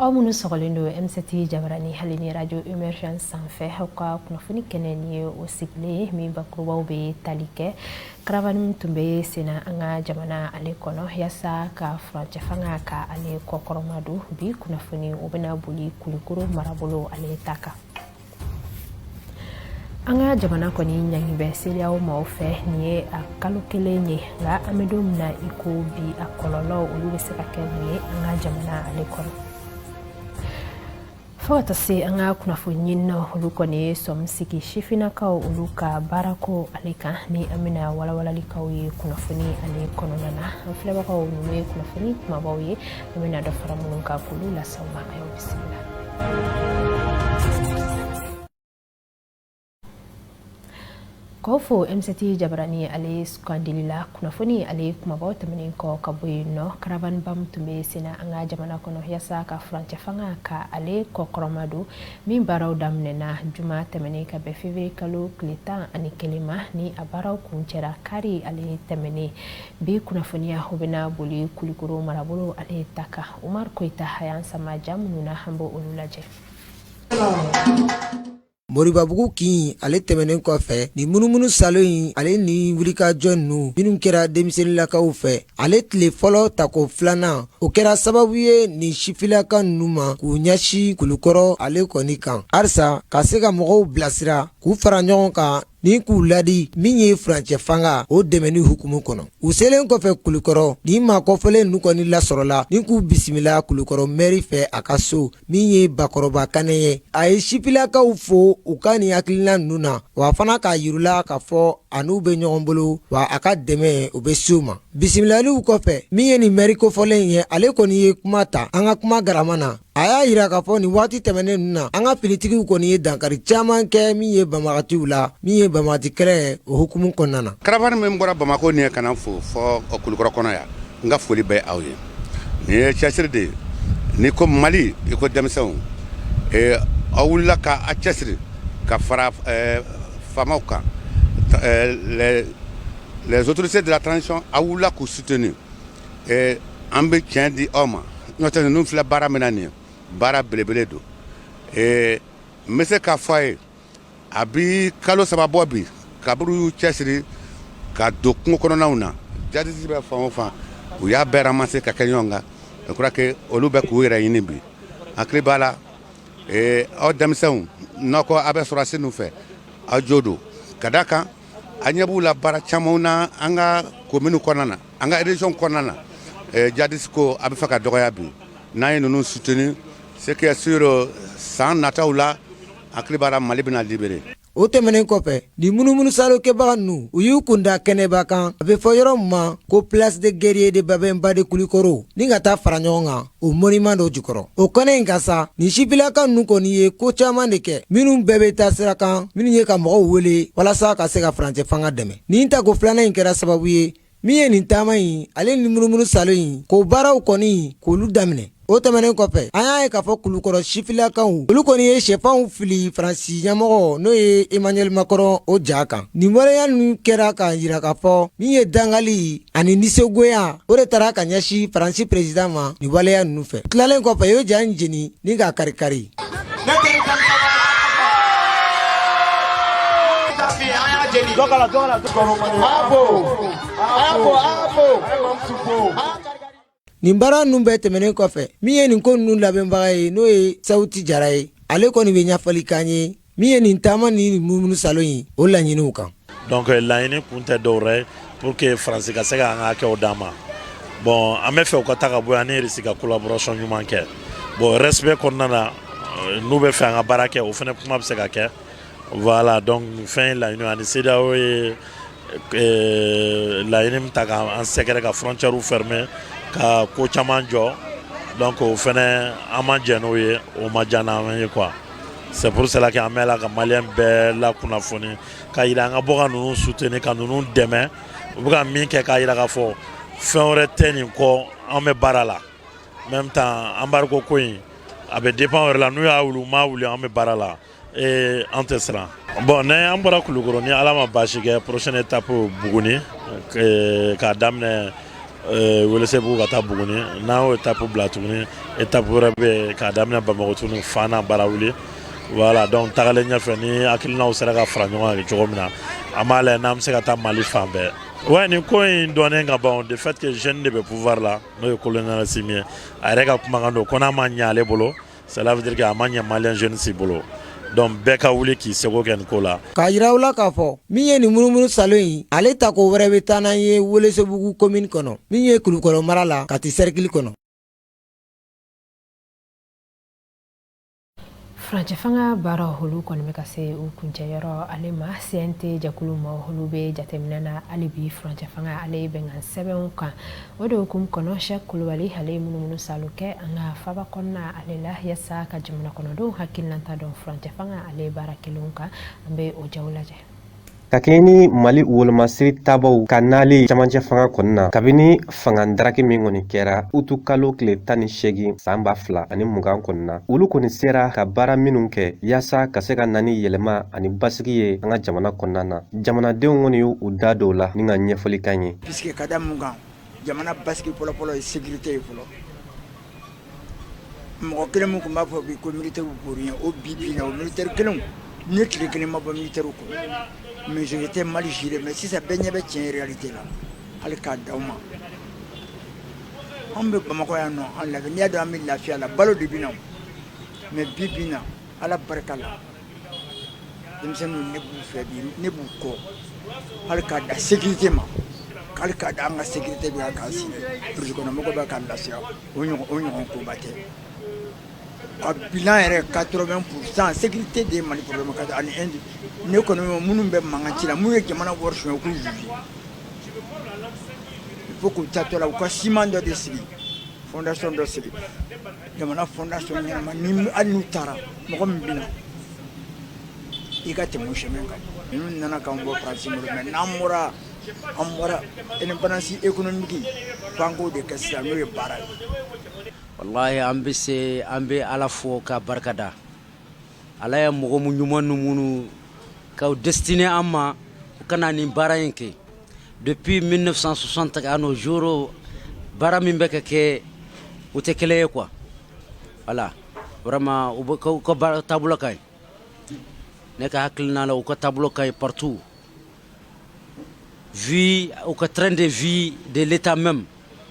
aw minnu sɔgɔlen don M7 Jabarani hali ni radio Emergence sanfɛ aw ka kunnafoni kɛnɛ ni ye o sigilen min bakurubaw bɛ tali kɛ karavani min tun bɛ senna an ka jamana ale kɔnɔ yaasa ka furancɛ fanga ka ale kɔkɔrɔma don bi kunnafoni o bɛna boli Kulikoro marabolo ale ta kan. An ka jamana kɔni ɲangi bɛ seliyaw ma fɛ ni ye a kalo kelen ye nka an bɛ don min na i ko bi a kɔlɔlɔ olu bɛ se ka kɛ mun ye an ka jamana ale kɔnɔ. Fo ka taa se an ka kunnafoni ɲininaw olu kɔni ye sɔmi sigi sifinnakaw olu ka baarako ale kan ni an bɛna walawalalikaw ye kunnafoni ale kɔnɔna na an filɛbagaw ninnu ye kunnafoni kumabaw ye an bɛna dɔ fara minnu kan k'olu lasaw ma a y'aw bisimila. Kofo M7 Jabarani ale skandilila kunnafoni ale kumabaw tɛmɛnen kɔ ka bɔ yen nɔ karavan bam tun bɛ senna an ka jamana kɔnɔ yaasa ka furancɛ fanga ka ale kɔkɔrɔma don min baaraw daminɛna juma tɛmɛnen ka bɛn février kalo tile 11 ma ni a baaraw kuncɛra kari ale tɛmɛnen bi kunnafoniya o bɛna boli Kulikoro marabolo ale ta kan Umar Koyita a y'an sama ja minnu na an b'o olu lajɛ. Moribabugu kin ale tɛmɛnen kɔfɛ ni munumunu salo in ale ni wulikajɔ ninnu minnu kɛra denmisɛnnilakaw fɛ ale tile fɔlɔ tako filanan o kɛra sababu ye ni sifilaka ninnu ma k'u ɲɛsi Kulikɔrɔ ale kɔni kan halisa ka se ka mɔgɔw bilasira k'u fara ɲɔgɔn kan ni k'u ladi min ye furancɛ fanga o dɛmɛni hukumu kɔnɔ u selen kɔfɛ Kulikɔrɔ ni maakɔfɔlen ninnu kɔni lasɔrɔla ni k'u bisimila Kulikɔrɔ mɛri fɛ a ka so min ye bakɔrɔba kanɛ ye a ye sifilakaw fo u ka ni hakilina ninnu na wa fana k'a yirula k'a fɔ a n'u bɛ ɲɔgɔn bolo wa a ka dɛmɛ u bɛ se u ma bisimilaliw kɔfɛ min ye nin mɛri kofɔlen ye ale kɔni ye kuma ta an ka kuma garama na a y'a yira k'a fɔ nin waati tɛmɛnen ninnu na an ka finitigiw kɔni ye dankari caman kɛ min ye banbagatiw la min ye banbagati kɛlɛ o hukumu kɔnɔna na. Karavani min bɔra Bamako ni ye ka na fo fɔ Kulikɔrɔ kɔnɔ yan n ka foli bɛ aw ye nin ye cɛsiri de ye ni ko Mali i ko denmisɛnw aw wulila ka a cɛsiri ka fara faamaw kan les autorités de la transition aw wulila k'u soutenir an bɛ tiɲɛ di aw ma n'o tɛ ninnu filɛ baara min na nin ye baara belebele don n bɛ se k'a fɔ a ye a bi kalo 3 bɔ bi kaburu y'u cɛsiri ka don kungo kɔnɔnaw na jadisi bɛ fan o fan u y'a bɛɛ ramase ka kɛ ɲɔgɔn kan je crois que olu bɛ k'u yɛrɛ ɲini bi hakili b'a la aw denmisɛnw n'aw ko a bɛ sɔrɔdasi ninnu fɛ aw jo don ka d'a kan a ɲɛ b'u la baara camanw na an ka komini kɔnɔna na an ka région kɔnɔna na jadisi ko a bɛ fɛ ka dɔgɔya bi n'an ye ninnu soutenir c'est que sur san nataw la hakili b'a la Mali bɛna libérer. O tɛmɛnen kɔfɛ ni munumunu salo kɛbaga ninnu u y'u kunda kɛnɛba kan a bɛ fɔ yɔrɔ min ma ko place de guerrier de Babemba de Kulikɔrɔ ni ka taa fara ɲɔgɔn kan o monument dɔ jukɔrɔ o kɔnɛ in ka sa ni sifilaka ninnu kɔni ye ko caman de kɛ minnu bɛɛ bɛ taa sira kan minnu ye ka mɔgɔw wele walasa ka se ka furancɛ fanga dɛmɛ nin tako filanan in kɛra sababu ye min ye nin taama in ale ni munumunu salo in k'o baaraw kɔni k'olu daminɛ o tɛmɛnen kɔfɛ an y'a ye k'a fɔ Kulikɔrɔ sifilakaw olu kɔni ye sɛfanw fili Faransi ɲɛmɔgɔ n'o ye Emmanuel Macron o ja kan nin waleya ninnu kɛra k'a yira k'a fɔ min ye dangali ani nisɔngoya o de taara ka ɲɛsin Faransi président ma nin waleya ninnu fɛ tilalen kɔfɛ y'o ja in jeni ni k'a kari-kari. Nin baara ninnu bɛɛ tɛmɛnen kɔfɛ min ye nin ko ninnu labɛnbaga ye n'o ye Sawuti Jara ye ale kɔni bɛ ɲɛfɔli k'an ye min ye nin taama ni munumunu salo in o laɲiniw kan. Donc laɲini kun tɛ dɔwɛrɛ ye pour que Faransi ka se ka an ka hakɛw d'an ma bon an bɛ fɛ u ka taa ka bɔ yan ne yɛrɛ ka collaboration ɲuman kɛ bon respect kɔnɔna na n'u bɛ fɛ an ka baara kɛ o fana kuma bɛ se ka kɛ voilà donc fɛn ye laɲini ani CEDEAO ye laɲini min ta k'an sɛgɛrɛ ka frontières fermer ka ko caman jɔ donc o fɛnɛ an ma jɛ n'o ye o ma diya n'an ye quoi c'est pour cela que an bɛ la ka maliyɛn bɛɛ la kunnafoni ka yira an ka bɔ ka ninnu soutenir ka ninnu dɛmɛ u bɛ ka min kɛ k'a yira k'a fɔ fɛn wɛrɛ tɛ nin kɔ an bɛ baara la même temps embargo ko in a bɛ dépend wɛrɛ la n'u y'a wuli u m'a wuli an bɛ baara la an tɛ siran bon n'an bɔra Kulikɔrɔ ni Ala ma baasi kɛ prochaine étape Buguni k'a daminɛ Welesebugu ka taa Buguni n'an y'o étape bila tuguni étape wɛrɛ bɛ k'a daminɛ Bamakɔ tuguni Fana Barawuli voilà donc tagalen ɲɛfɛ ni hakilinaw sera ka fara ɲɔgɔn kan cogo min na an b'a lajɛ n'an bɛ se ka taa Mali fan bɛɛ. Ouais, nin ko in dɔnnen ka ban de fait que jeune de bɛ pouvoir la n'o ye colonel Simi ye a yɛrɛ ka kumakan don ko n'a ma ɲɛ ale bolo cela veut dire que a ma ɲɛ malien jeune si bolo donc bɛɛ ka wuli k'i seko kɛ nin ko la. K'a yira aw la k'a fɔ min ye nin munumunu salon in ale ta ko wɛrɛ bɛ taa n'an ye Welesebugu commune kɔnɔ min ye Kulukɔrɔ mara la Kati cercle kɔnɔ. Furancɛ fanga baara holu kɔni bɛ ka se u kuncɛyɔrɔ ale ma CNT jakulu ma holu bɛ jateminɛ na hali bi furancɛ fanga ale bɛnkan sɛbɛnw kan o de hukumu kɔnɔ Sheikh Kulubali ale munumunu salo kɛ an ka faba kɔnɔna ale la yasa ka jamana kɔnɔdenw hakilinata dɔn furancɛ fanga ale baara kelenw kan an bɛ o jaw lajɛ. Ka kɛɲɛ ni Mali wolomasiri tabaw ka nali camancɛ fanga kɔnɔna kabini fanga daraki min kɔni kɛra utu kalo tile 18 san 2020 kɔnɔna olu kɔni sera ka baara minnu kɛ yasa ka se ka nani yɛlɛma ani basigi ye an ka jamana kɔnɔna na jamanadenw kɔni y'u da dɔw la ni ka ɲɛfɔli kan ye puisque ka da mun kan jamana basigi fɔlɔfɔlɔ ye sécurité ye fɔlɔ mɔgɔ kelen mun kun b'a fɔ bi ko militaire bori o bi na o militaire kelen ni tile kelen ma bɔ militaire ko mais j'étais mal géré mais si ça baigne bɛ tiɲɛ réalité la hali k'a d'aw ma an bɛ Bamakɔ yan nɔ an lafiya n'i y'a dɔn an bɛ lafiya la balo de bɛ na mais bi na ala barika la denmisɛnninw ne b'u fɛ bi ne b'u kɔ hali k'a da sécurité ma hali k'a da an ka sécurité bɛ k'an sigi burusi kɔnɔ mɔgɔ bɛ k'an lafiya o ɲɔgɔn koba tɛ a bilan yɛrɛ 80% sécurité de Mali problème ka ani indi ne kɔni minnu bɛ mankan ci la mun ye jamana wari suɲɛ k'u juge il faut k'u tatɔ la u ka ciment dɔ de sigi fondation dɔ sigi jamana fondation ɲɛnama ni hali n'u taara mɔgɔ min bɛna i ka tɛmɛ o chemin kan ninnu nana k'an bɔ France bolo mais n'an bɔra indépendance économique f'an k'o de kɛ sisan n'o ye baara ye. Wallahi an bɛ ala fo ka barkada ala ye mɔgɔ mu ɲuman minnu ka destiné an ma kana nin baara in kɛ depuis 1960 à nos jours baara min bɛ ka kɛ o tɛ kelen ye quoi voilà vraiment u ka taabolo ka ɲi ne ka hakilina la u ka taabolo ka ɲi partout vu u ka train de vie de l'état même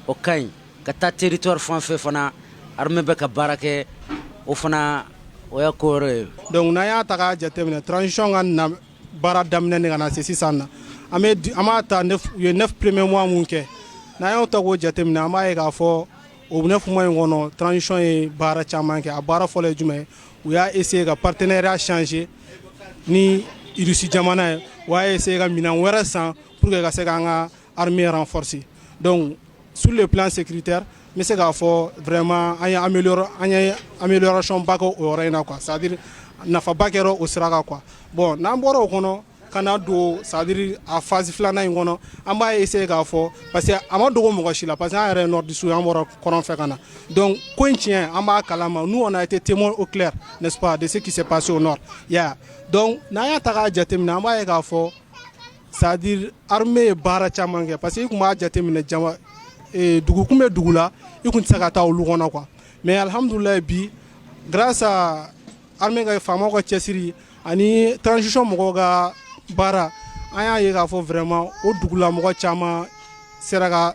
o ka ɲi ka taa territoire fan fɛ fana armée bɛ ka baara kɛ o fana o ya ko wɛrɛ ye. Donc n'an y'a ta k'a jateminɛ transition ka na baara daminɛ ni ka na se sisan na an b'a ta u ye 9 premiers mois mun kɛ n'an y'o ta k'o jateminɛ an b'a ye k'a fɔ o 9 mois in kɔnɔ transition ye baara caman kɛ a baara fɔlɔ ye jumɛn ye u y'a essayer ka partenariat changer ni Russie jamana ye u y'a essayer ka minɛn wɛrɛ san pour que ka se k'an ka armée renforcer donc sur le plan sécuritaire n bɛ se k'a fɔ vraiment an ye amélioration ba kɛ o yɔrɔ in na quoi c'est à dire nafaba kɛra o sira kan quoi bon n'an bɔra o kɔnɔ ka na don c'est à dire a phase filanan in kɔnɔ an b'a essayer k'a fɔ parce que a ma dogo mɔgɔ si la parce que an yɛrɛ ye nord du sud an bɔra kɔrɔn fɛ ka na donc ko in tiɲɛ an b'a kalama nous on a été témoin au clair n'est-ce pas de ce qui s'est passé au nord yeah donc n'an y'a ta k'a jateminɛ an b'a ye k'a fɔ c'est à dire armée ye baara caman kɛ parce que i kun b'a jateminɛ dugu kun bɛ dugu la i kun tɛ se ka taa olu kɔnɔ quoi mais alhamdoulilah bi grâce à armée ka faamaw ka cɛsiri ani transition mɔgɔw ka baara an y'a ye k'a fɔ vraiment o dugula mɔgɔ caman sera ka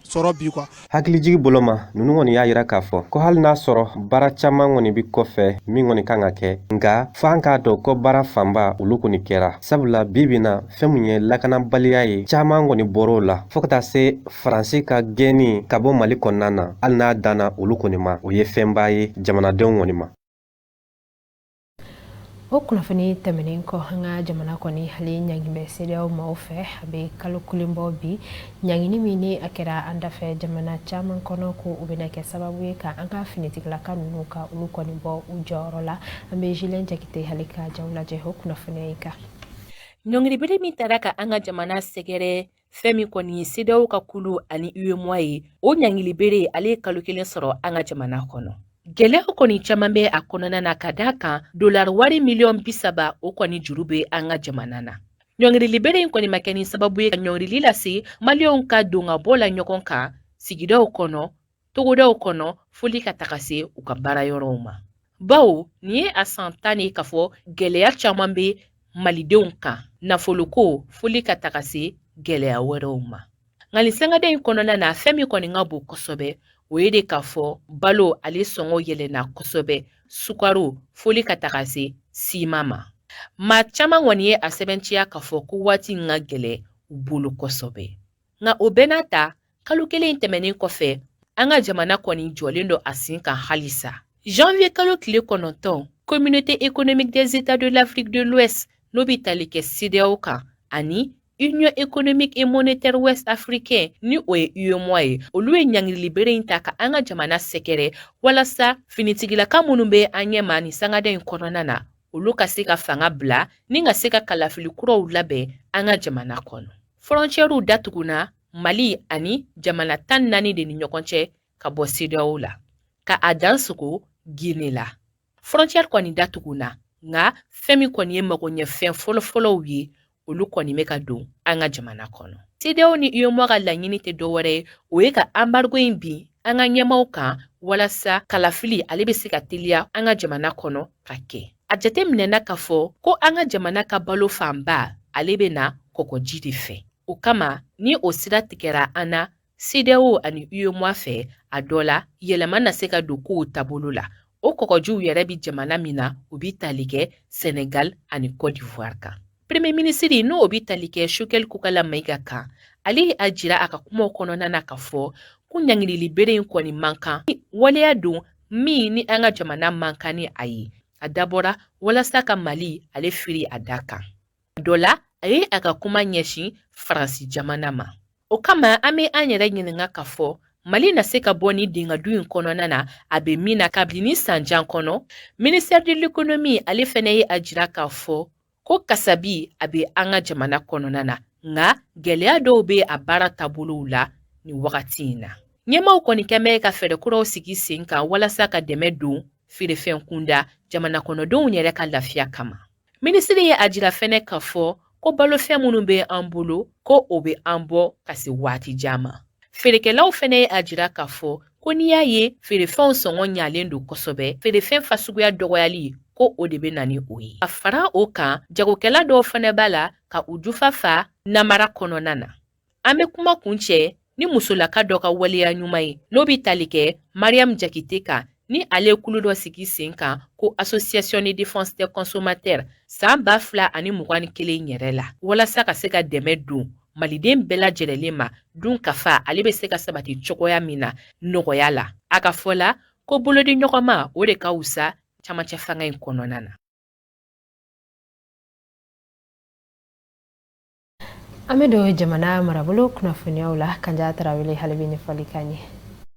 sɔrɔ bi quoi. Hakilijigi bolo ma ninnu kɔni y'a yira k'a fɔ ko hali n'a sɔrɔ baara caman kɔni bi kɔfɛ min kɔni kan ka kɛ nka f'an k'a dɔn ko baara fanba olu kɔni kɛra sabula bibi na fɛn mun ye lakanabaliya ye caman kɔni bɔr'o la fo ka taa se Faransi ka gɛnni ka bɔ Mali kɔnɔna na hali n'a danna olu kɔni ma o ye fɛnba ye jamanadenw kɔni ma. O kunnafoni tɛmɛnen kɔ an ka jamana kɔni hali ɲangimɛ CEDEAO maaw fɛ a bɛ kalo kelen bɔ bi ɲangini min ni a kɛra an dafɛ jamana caman kɔnɔ ko u bɛna kɛ sababu ye ka an ka finitigilaka ninnu ka olu kɔni bɔ u jɔyɔrɔ la an bɛ Julien Jakite hali ka jaw lajɛ o kunnafoniya in kan. Ɲɔngiribere min taara ka an ka jamana sɛgɛrɛ fɛn min kɔni CEDEAO ka kulu ani UEMOA ye o ɲangilibere ale ye kalo kelen sɔrɔ an ka jamana kɔnɔ. Gɛlɛyaw kɔni caman bɛ a kɔnɔna na ka d'a kan dollar wari miliyɔn 30 o kɔni juru bɛ an ka jamana na. ɲɔngirili bere in kɔni ma kɛ ni sababu ye ka ɲɔngirili lase maliyɛnw ka don ka bɔ la ɲɔgɔn kan sigidaw kɔnɔ togodaw kɔnɔ foli ka taga se u ka baarayɔrɔw ma. Bawo nin ye a san 10 ye k'a fɔ gɛlɛya caman bɛ malidenw kan nafoloko foli ka taga se gɛlɛya wɛrɛw ma. Nka nin sangada in kɔnɔna na fɛn min kɔni ka bon kosɛbɛ o ye de k'a fɔ balo ale sɔngɔ yɛlɛnna kosɛbɛ sukaro foli ka taga se sima ma. Maa caman kɔni ye a sɛbɛnciya k'a fɔ ko waati in ka gɛlɛ u bolo kosɛbɛ. Nka o bɛɛ n'a ta kalo kelen tɛmɛnen kɔfɛ an ka jamana kɔni jɔlen don a sen kan halisa. Janvier kalo tile 9 Communauté économique des États de l'Afrique de l'Ouest n'o bɛ tali kɛ CEDEAO kan ani Union économique et monétaire ouest africain ni o ye UEMOA ye olu ye ɲangirili bere in ta ka an ka jamana sɛgɛrɛ walasa finitigilaka minnu bɛ an ɲɛma ni sangada in kɔnɔna na olu ka se ka fanga bila ni ka se ka kalafili kuraw labɛn an ka jamana kɔnɔ. Frontières datuguna Mali ani jamana 14 de ni ɲɔgɔn cɛ ka bɔ CEDEAO la ka a dansogo Guinée la. Frontière kɔni datuguna nga fɛn min kɔni ye magoɲɛfɛn fɔlɔfɔlɔw ye olu kɔni bɛ ka don an ka jamana kɔnɔ. CEDEAO ni UEMOA ka laɲini tɛ dɔwɛrɛ ye o ye ka embargo in bin an ka ɲɛmaw kan walasa kalafili ale bɛ se ka teliya an ka jamana kɔnɔ ka kɛ. A jateminɛna k'a fɔ ko an ka jamana ka balo fanba ale bɛ na kɔgɔji de fɛ. O kama ni o sira tigɛra an na CEDEAO ani UEMOA fɛ a dɔ la yɛlɛma na se ka don kow taabolo la. O kɔgɔjiw yɛrɛ bi jamana min na u bi tali kɛ Senegal ani Côte d'Ivoire kan. Premier ministre n'o bi tali kɛ Choguel Kokala Maïga kan ale a jira a ka kumaw kɔnɔna na k'a fɔ ko ɲangirili bere in kɔni man kan waleya don min ni an ka jamana man kan ni a ye a dabɔra walasa ka Mali ale firi a da kan. Dɔ la a ye a ka kuma ɲɛsin Faransi jamana ma. O kama an bɛ an yɛrɛ ɲininka k'a fɔ Mali na se ka bɔ ni dingadu in kɔnɔna na a bɛ min na kabini ni sanjan kɔnɔ. Ministère de l'économie ale fɛnɛ ye a jira k'a fɔ ko kasabi a bɛ an ka jamana kɔnɔna na nka gɛlɛya dɔw bɛ a baara taabolow la ni wagati in na. Ɲɛmaw kɔni kɛ bɛ ka fɛɛrɛ kuraw sigi sen kan walasa ka dɛmɛ don feerefɛn kunda jamana kɔnɔdenw yɛrɛ ka lafiya kama. Ministre ye a jira fɛnɛ k'a fɔ ko balofɛn minnu bɛ an bolo ko o bɛ an bɔ ka se waati jan ma. Feerekɛlaw fɛnɛ ye a jira k'a fɔ ko n'i y'a ye feerefɛnw sɔngɔ ɲalen don kosɛbɛ feerefɛn fasuguya dɔgɔyali ko o de bɛ na ni o ye. A fara o kan jagokɛla dɔw fɛnɛ b'a la ka u jufa fa namara kɔnɔna na. An bɛ kuma kun cɛ ni musolaka dɔ ka waleya ɲuman ye n'o bɛ tali kɛ Mariam Jakite kan ni ale kulu dɔ sigi sen kan ko Association de défense des consommateurs san 2021 yɛrɛ la walasa ka se ka dɛmɛ don Maliden bɛɛ lajɛlen ma dun kafa ale bɛ se ka sabati cogoya min na nɔgɔya la. A ka fɔ la ko bolodi ɲɔgɔnma o de ka wusa camancɛ fanga in kɔnɔna na. An bɛ don jamana marabolo kunnafoniyaw la Kanja Tarawele hali bɛ ɲɛfɔli k'an ye.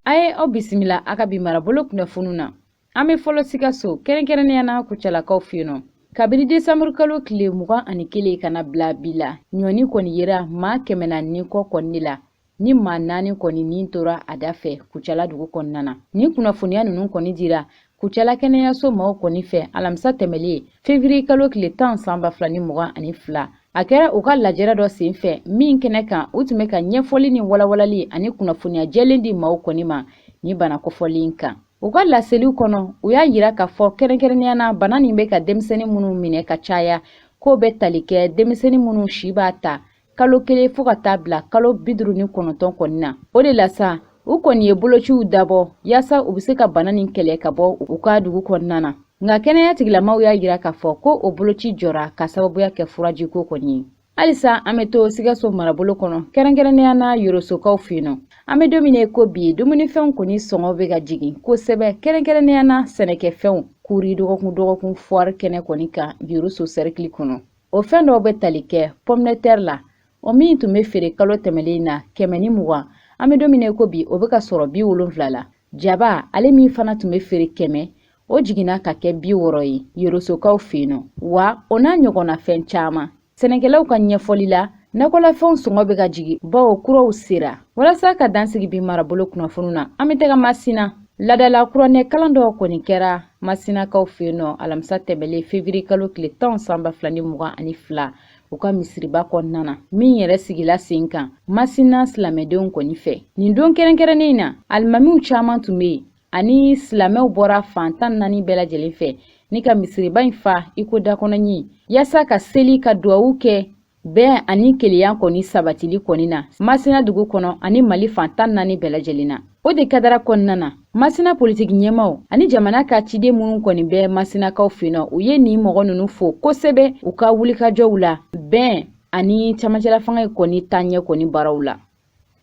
A ye aw bisimila a ka bi marabolo kunnafoniw na. An bɛ fɔlɔ Sikaso kɛrɛnkɛrɛnnenya na Kucalakaw fɛ yen nɔ. Kabini Desanburu kalo tile 21 kana bila bi la ɲɔni kɔni yera maa 400 kɔ kɔni la ni maa 4 kɔni nin tora a da fɛ Kucala dugu kɔnɔna na. Ni kunnafoniya ninnu kɔni dira Kucala kɛnɛyaso maaw kɔni fɛ alamisa tɛmɛlen février kalo tile 10 san 2022 a kɛra u ka lajɛrɛ dɔ sen fɛ min kɛnɛ kan u tun bɛ ka ɲɛfɔli ni walawalali ani kunnafoniya jɛlen di maaw kɔni ma ni bana kɔfɔli kan. U ka laseliw kɔnɔ u y'a yira k'a fɔ kɛrɛnkɛrɛnnenya na bana nin bɛ ka denmisɛnnin minnu minɛ ka caya k'o bɛ tali kɛ denmisɛnnin minnu si b'a ta kalo 1 fo ka taa bila kalo 59 kɔni na. O de la sa u kɔni ye bolociw dabɔ yaasa u bɛ se ka bana nin kɛlɛ ka bɔ u ka dugu kɔnɔna na. Nka kɛnɛya tigilamaw y'a yira k'a fɔ ko o boloci jɔra ka sababuya kɛ furajiko kɔni ye. Halisa an bɛ to Sikaso marabolo kɔnɔ kɛrɛnkɛrɛnnenya na Yorosokaw fɛ yen nɔ. An bɛ don min na ko bi dumunifɛnw kɔni sɔngɔ bɛ ka jigin kosɛbɛ kɛrɛnkɛrɛnnenya na sɛnɛkɛfɛnw kuri dɔgɔkun foire kɛnɛ kɔni kan Yoroso cercle kɔnɔ. O fɛn dɔw bɛ tali kɛ pomme de terre la o min tun bɛ feere kalo tɛmɛlen na 120. An bɛ don min na ko bi o bɛ ka sɔrɔ 70 la. Jaba ale min fana tun bɛ feere 100 o jiginna ka kɛ 60 ye Yorosokaw fɛ yen nɔ. Wa o n'a ɲɔgɔnna fɛn caman. Sɛnɛkɛlaw ka ɲɛfɔli la nakɔlafɛnw sɔngɔ bɛ ka jigin bawo kuraw sera. Walasa ka dansigi bi marabolo kunnafoniw na an bɛ taga Masina. Ladala kuranɛ kalan dɔw kɔni kɛra Masinakaw fɛ yen nɔ alamisa tɛmɛlen février kalo tile 10 san 2022 u ka misiriba kɔnɔna na min yɛrɛ sigila sen kan Masina silamɛdenw kɔni fɛ. Nin don kɛrɛnkɛrɛnnen na alimamiw caaman tun be yen ani silamɛw bɔra fantan 4 bɛɛ lajɛlen fɛ ni ka misiriba in fa iko dakɔnɔɲi yaasa ka seli ka duwawu kɛ bɛn ani keleya kɔni sabatili kɔni na Masina dugu kɔnɔ ani Mali fantan 4 bɛɛ lajɛlen na. O de kadara kɔnɔna na Masina politiki ɲɛmaw ani jamana ka ciden minnu kɔni bɛ Masinakaw fɛnɔ u ye nin mɔgɔ ninnu fo kosɛbɛ u ka wulikajɔw la bɛn ani camancɛla fanga kɔni taɲɛ kɔni baaraw la.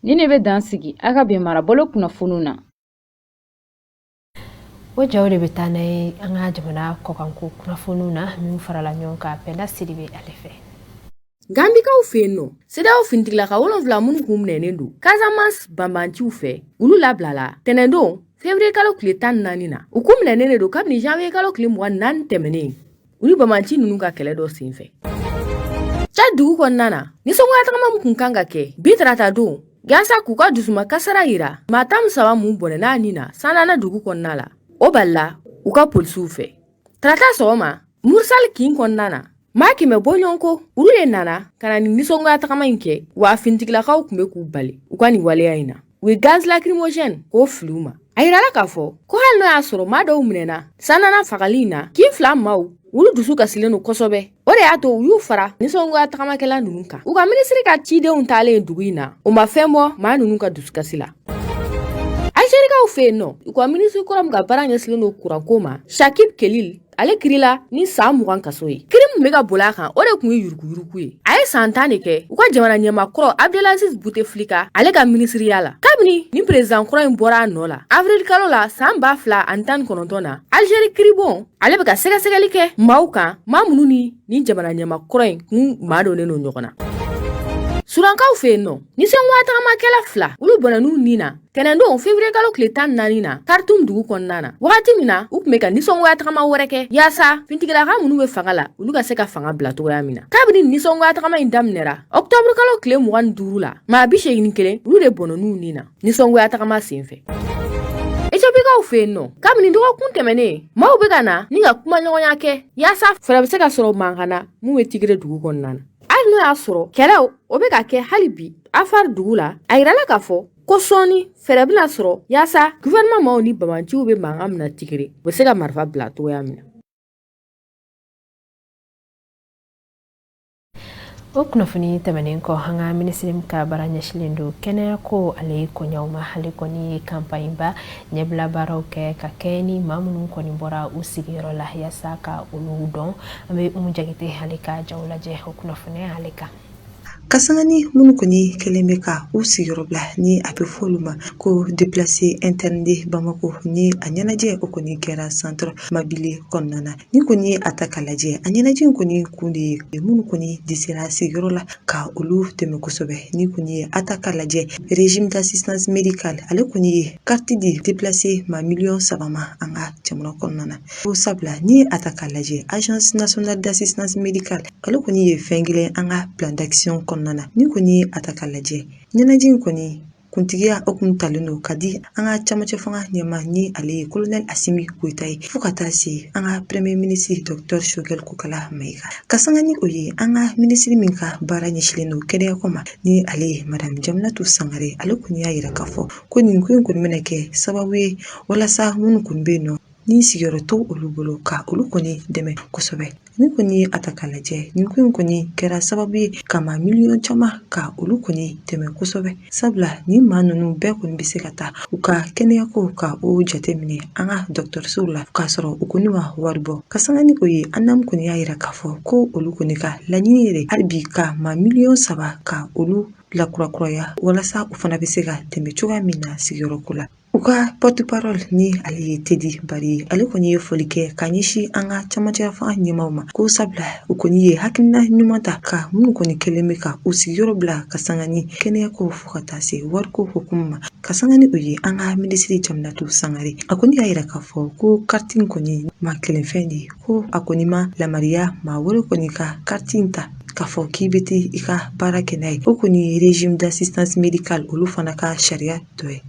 Ni ne bɛ dan sigi a ka bɛn marabolo kunnafoniw na. O jaw de bɛ taa n'a ye an ka jamana kɔkanko kunnafoniw na min farala ɲɔgɔn kan Penda Sidibe ale fɛ. Gambikaw fɛ yen nɔ CEDEAO finitila ka 7 minnu kun minɛnen don Casamance banbanciw fɛ olu labilala tɛnɛndon février kalo tile 14 na u kun minɛnen don kabini janvier kalo tile 24 tɛmɛnen u ni banbanci ninnu ka kɛlɛ dɔ senfɛ. Chad dugu kɔnɔna na nisɔngoya tagama mun kun kan ka kɛ bi tarata don yaasa k'u ka dusuma kasara yira maa 13 mun bɔnɛna ni na sanana dugu kɔnɔna la o balila u ka polisiw fɛ. Tarata sɔgɔma Mursal kin kɔnɔna na maa 100 bɔ ɲɔgɔn kɔ olu de nana ka na ni nisɔngoya tagama in kɛ wa finitigilakaw kun bɛ k'u bali u ka nin waleya in na u ye gaz lacrymogène k'o fili u ma. A yirala k'a fɔ ko hali n'o y'a sɔrɔ maa dɔw minɛna sanana fagali in na kin 2 maaw olu dusu kasilen don kosɛbɛ. O de y'a to u y'u fara nisɔngoya tagamakɛla ninnu kan. U ka minisiri ka cidenw taalen dugu in na o ma fɛn bɔ maa ninnu ka dusukasi la. Algérikaw fɛ yen nɔ u ka minisiri kɔrɔ min ka baara ɲɛsilen don kuranko ma Shakib Kelil ale kirila ni san 20 kaso ye. Kiri min bɛ ka boli a kan o de kun ye yuruguyurugu ye. A ye san 10 de kɛ u ka jamana ɲɛma kɔrɔ Abdelaziz Bouteflika ale ka minisiriya la. Kabini ni président kɔrɔ in bɔra a nɔ la avril kalo la san 2019 na Algérie kiribon ale bɛ ka sɛgɛsɛgɛli kɛ maaw kan maa minnu ni jamana ɲɛma kɔrɔ in kun maa donnen don ɲɔgɔn na. Surankaw fɛ yen nɔ nisɔngoya tagamakɛla 2 olu bɔnɛn'u ni na tɛnɛndon février kalo tile 14 na Khartoum dugu kɔnɔna na wagati min na u kun bɛ ka nisɔngoya tagama wɛrɛ kɛ yaasa finitigilaka minnu bɛ fanga la olu ka se ka fanga bila cogoya min na. Kabini nisɔngoya tagama in daminɛra octobre kalo tile 25 la maa 81 olu de bɔnɛn'u ni na nisɔngoya tagama senfɛ. Ethiopikaw fɛ yen nɔ kabini dɔgɔkun tɛmɛnen maaw bɛ ka na ni ka kuma ɲɔgɔnya kɛ yaasa fɛɛrɛ bɛ se ka sɔrɔ mankana mun bɛ Tigre dugu kɔnɔna na. Hali n'o y'a sɔrɔ kɛlɛw o bɛ ka kɛ hali bi Afar dugu la a yirala k'a fɔ ko sɔɔni fɛɛrɛ bɛna sɔrɔ yaasa gouvernement maaw ni banbanciw bɛ mankan min na Tigre u bɛ se ka marifa bila cogoya min na. O kunnafoni tɛmɛnen kɔ an ka minisiri ka baara ɲɛsilen don kɛnɛya ko ale kɔɲɔw ma ale kɔni campagne ba ɲɛbila baaraw kɛ ka kɛ ni maa minnu kɔni bɔra u sigiyɔrɔ la yaasa ka olu dɔn an bɛ Umu Jagite ale ka jaw lajɛ o kunnafoni ale kan. Kasangani minnu kɔni kɛlen bɛ ka u sigiyɔrɔ bila ni a bɛ fɔ olu ma ko déplacé interne de Bamako ni a ɲɛnajɛ o kɔni kɛra centre Mabile kɔnɔna na ni kɔni ye a ta k'a lajɛ a ɲɛnajɛ in kɔni kun de ye minnu kɔni desera sigiyɔrɔ la ka olu tɛmɛ kosɛbɛ ni kɔni ye a ta k'a lajɛ régime d'assistance médicale ale kɔni ye carte de déplacé ma 3 ma an ka jamana kɔnɔna na o sabula ni a ta k'a lajɛ agence nationale d'assistance médicale ale kɔni ye fɛn kelen an ka plan d'action kɔnɔna ni kɔni a ta k'a lajɛ ɲɛnajɛ in kɔni kuntigiya okun talen don ka di an ka camancɛ fanga ɲɛma ni ale ye colonel Asimi Goïta ye fo ka taa se an ka premier ministre Dr Choguel Kokala Maïga ka sanga ni o ye an ka ministre min ka baara ɲɛsilen don kɛnɛya ko ma ni ale ye madame Jaminatou Sangare ale kɔni y'a yira k'a fɔ ko nin ko in kɔni bɛna kɛ sababu ye walasa minnu kɔni bɛ yen nɔ ni sigiyɔrɔ to olu bolo ka olu kɔni dɛmɛ kosɛbɛ ni kɔni ye a ta k'a lajɛ nin ko in kɔni kɛra sababu ye ka maa miliyɔn caman ka olu kɔni dɛmɛ kosɛbɛ sabula ni maa ninnu bɛɛ kɔni bɛ se ka taa u ka kɛnɛyako ka o jateminɛ an ka dɔgɔtɔrɔsow la k'a sɔrɔ u kɔni ma wari bɔ ka sanga ni o ye ANAM kɔni y'a yira k'a fɔ ko olu kɔni ka laɲini yɛrɛ hali bi ka maa miliyɔn 3 ka olu lakurakuraya walasa u fana bɛ se ka tɛmɛ cogoya min na sigiyɔrɔko la. U ka porte-parole ni ale ye Tedi Bari ale kɔni ye foli kɛ ka ɲɛsin an ka camancɛ fanga ɲɛmaw ma ko sabula u kɔni ye hakilina ɲuman ta ka minnu kɔni kɛlen bɛ ka u sigiyɔrɔ bila ka sanga ni kɛnɛyako fo ka taa se wariko hukumu ma ka sanga ni o ye an ka minisiri Jaminatou Sangare a kɔni y'a yira k'a fɔ ko carte in kɔni ma kelenfɛn de ye ko a kɔni ma lamariya maa wɛrɛ kɔni ka carte in ta k'a fɔ k'i bɛ taa i ka baara kɛ n'a ye o kɔni ye régime d'assistance médicale olu fana ka sariya dɔ ye.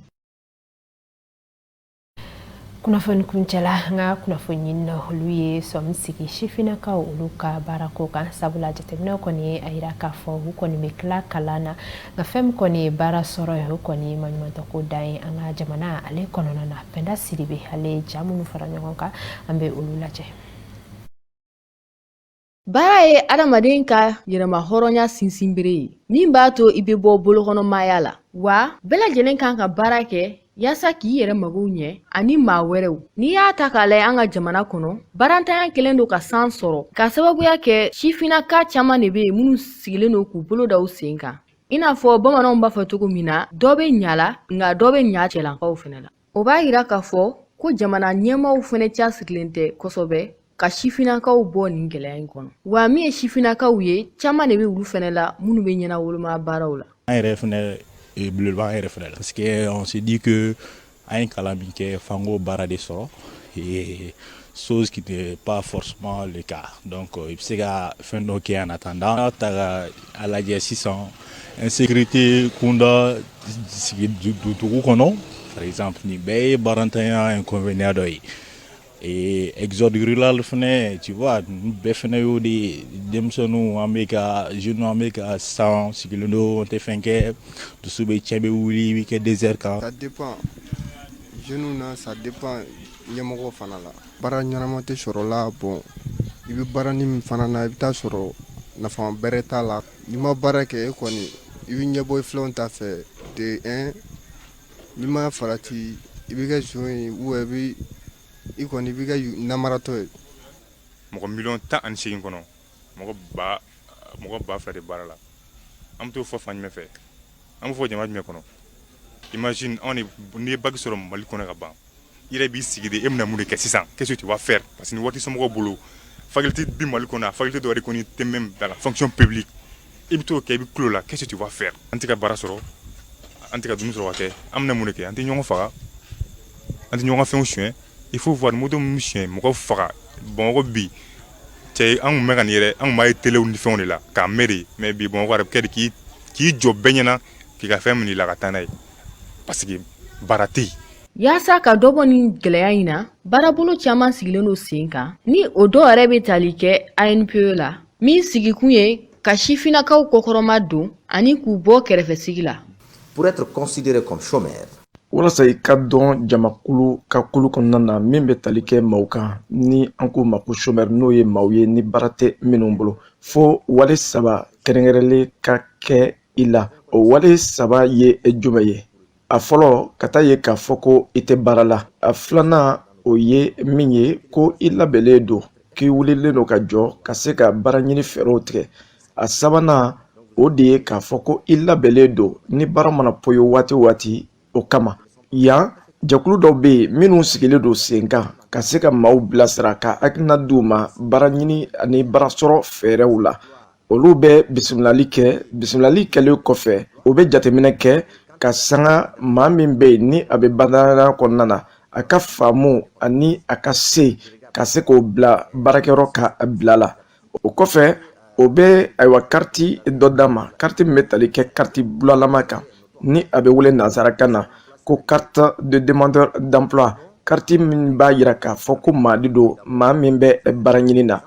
Kunafoni kunchala nga kunafoni na huluye somsiki shifina ka uluka barako kan sabula jatemno koni aira ka fo huko ni mikla kalana nga fem koni bara soro huko ni manyumanto ko dai anga jamana ale konona na penda siribe ale jamu faranyoka ambe ululaje. Bara ye adamaden ka yɛrɛma hɔrɔnya sinsinbere min b'a to i bɛ bɔ bolokɔnɔmaya la wa bɛɛ lajɛlen kan ka baara kɛ yaasa k'i yɛrɛ magow ɲɛ ani maa wɛrɛw n'i y'a ta k'a lajɛ an ka jamana kɔnɔ barantanya kelen don ka san sɔrɔ ka sababuya kɛ sifinaka caman de bɛ yen minnu sigilen don k'u bolo da u sen kan i n'a fɔ bamananw b'a fɔ cogo min na dɔ bɛ ɲa la nka dɔ bɛ ɲa cɛlankaw fɛnɛ la o b'a yira k'a fɔ ko jamana ɲɛmaaw fɛnɛ cɛsirilen tɛ kosɛbɛ ka sifinakaw bɔ nin gɛlɛya in kɔnɔ wa min ye sifinakaw ye caman de bɛ olu fɛnɛ la minnu bɛ ɲɛna woloma baaraw la an yɛrɛ fɛnɛ belebeleba an yɛrɛ fɛnɛ la parce que on se dit que an ye kalan min kɛ fango baara de sɔrɔ chose qui n'est pas forcément le cas donc i bɛ se ka fɛn dɔ kɛ en attendant n'a ta ka a lajɛ sisan insécurité kunda sigi dugu kɔnɔ par exemple nin bɛɛ ye barantanya inconvénient dɔ ye et exode rural fɛnɛ tu vois bɛɛ fɛnɛ y'o de denmisɛnninw an bɛ ka jeunes an bɛ ka san sigilen don an tɛ fɛn kɛ dusu bɛ cɛ bɛ wuli i bɛ kɛ désert kan. Ça dépend jeunes na ça dépend ɲɛmɔgɔ fana la baara ɲɛnama tɛ sɔrɔ la bon i bɛ baara ni min fana na i bɛ taa sɔrɔ nafa bɛrɛ t'a la n'i ma baara kɛ e kɔni i bɛ ɲɛbɔ i filanw ta fɛ de un n'i ma farati i bɛ kɛ zon ye ou i bɛ i kɔni i bɛ kɛ namaratɔ ye. mɔgɔ miliyɔn 18 kɔnɔ mɔgɔ ba fila de baara la an bɛ t'o fɔ fan jumɛn fɛ an bɛ fɔ jama jumɛn kɔnɔ imagine anw n'i ye bagi sɔrɔ mali kɔnɔ ka ban i yɛrɛ b'i sigi de e bɛna mun de kɛ sisan qu'est-ce que tu vas faire parce que ni waati somɔgɔw bolo faculté bi mali kɔnɔ faculté dɔ de kɔni tɛ même dans la fonction publique i bɛ t'o kɛ i bɛ kulo la qu'est-ce que tu vas faire an tɛ ka baara sɔrɔ an tɛ ka dumuni sɔrɔ ka kɛ an bɛna mun de kɛ an tɛ ɲɔgɔn faga an tɛ ɲɔgɔn ka fɛnw suɲɛ il faut voir moto min suɲɛ mɔgɔ faga bamakɔ bi cɛ an kun bɛ ka nin yɛrɛ an kun b'a ye telew ni fɛnw de la k'a mɛn de mais bi bamakɔ yɛrɛ bɛ kɛ de k'i jɔ bɛɛ ɲɛna k'i ka fɛn minɛ i la ka taa n'a ye parce que baara tɛ yen. Yaasa ka dɔ bɔ nin gɛlɛya in na baarabolo caman sigilen don sen kan ni o dɔw yɛrɛ bɛ tali kɛ ANPE la min sigikun ye ka sifinakaw kɔkɔrɔma don ani k'u bɔ kɛrɛfɛsigi la. Pour être considéré comme chômeur. walasa i ka dɔn jamakulu ka kulu kɔnɔna na min bɛ tali kɛ maaw kan ni an ko ma ko chômeur n'o ye maaw ye ni baara tɛ minnu bolo fo wale saba kɛrɛnkɛrɛnlen ka kɛ i la o wale saba ye jumɛn ye a fɔlɔ ka taa ye k'a fɔ ko i tɛ baara la a filanan o ye min ye ko i labɛnlen don k'i wulilen don ka jɔ ka se ka baara ɲini fɛɛrɛw tigɛ a sabanan o de ye k'a fɔ ko i labɛnlen don ni baara mana poyo waati o waati o kama yan jɛkulu dɔw bɛ yen minnu sigilen don sen kan ka se ka maaw bilasira ka hakilina d'u ma baara ɲini ani baara sɔrɔ fɛɛrɛw la olu bɛ bisimilali kɛlen kɔfɛ o bɛ jateminɛ kɛ ka sanga maa min bɛ yen ni a bɛ badanya kɔnɔna na a ka faamu ani a ka se ka se k'o bila baarakɛyɔrɔ ka bila la o kɔfɛ o bɛ ayiwa kariti dɔ d'a ma kariti min bɛ tali kɛ kariti bulalama kan ni a bɛ wele nanzarakan na ko carte de demandeur d'emploi kariti min b'a yira k'a fɔ ko maa de don maa min bɛ baara ɲini na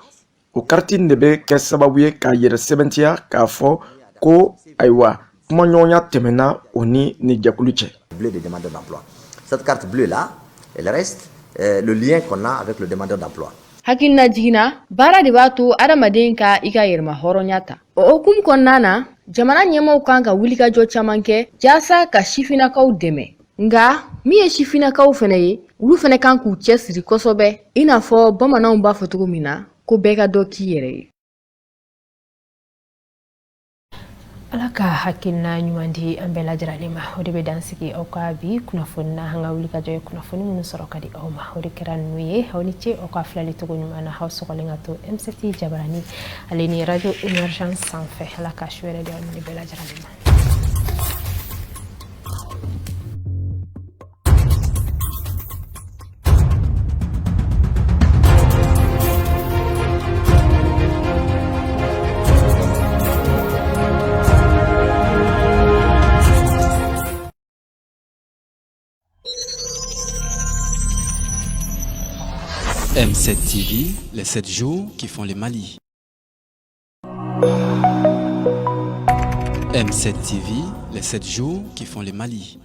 o kariti de bɛ kɛ sababu ye k'a yɛrɛ sɛbɛntiya k'a fɔ ko ayiwa kumaɲɔgɔnya tɛmɛna o ni jɛkulu cɛ. Bleu de demandeur d'emploi. Cette carte bleue là, elle reste le lien qu'on a avec le demandeur d'emploi. Hakilina jiginna baara de b'a to adamaden ka i ka yɛrɛma hɔrɔnya ta o hukumu kɔnɔna na jamana ɲɛmaaw kan ka wulikajɔ caman kɛ jaasa ka sifinakaw dɛmɛ nga min ye sifinakaw fɛnɛ ye olu fɛnɛ kan k'u cɛsiri kosɛbɛ i n'a fɔ bamananw b'a fɔ cogo min na ko bɛɛ ka dɔ k'i yɛrɛ ye. ala ka hakilina ɲuman di an bɛɛ lajɛlen ma o de bɛ dansigi aw ka bi kunnafoni na an ka wulikajɔ ye kunnafoni minnu sɔrɔ ka di aw ma o de kɛra ninnu ye aw ni ce aw ka filali cogo ɲuman na aw sɔgɔlen ka to MCT Jabarani ale ni radio émergence sanfɛ ala ka su yɛrɛ di aw ni bɛɛ lajɛlen ma. M7 TV, les 7 jours qui font le Mali. M7 TV, les 7 jours qui font le Mali.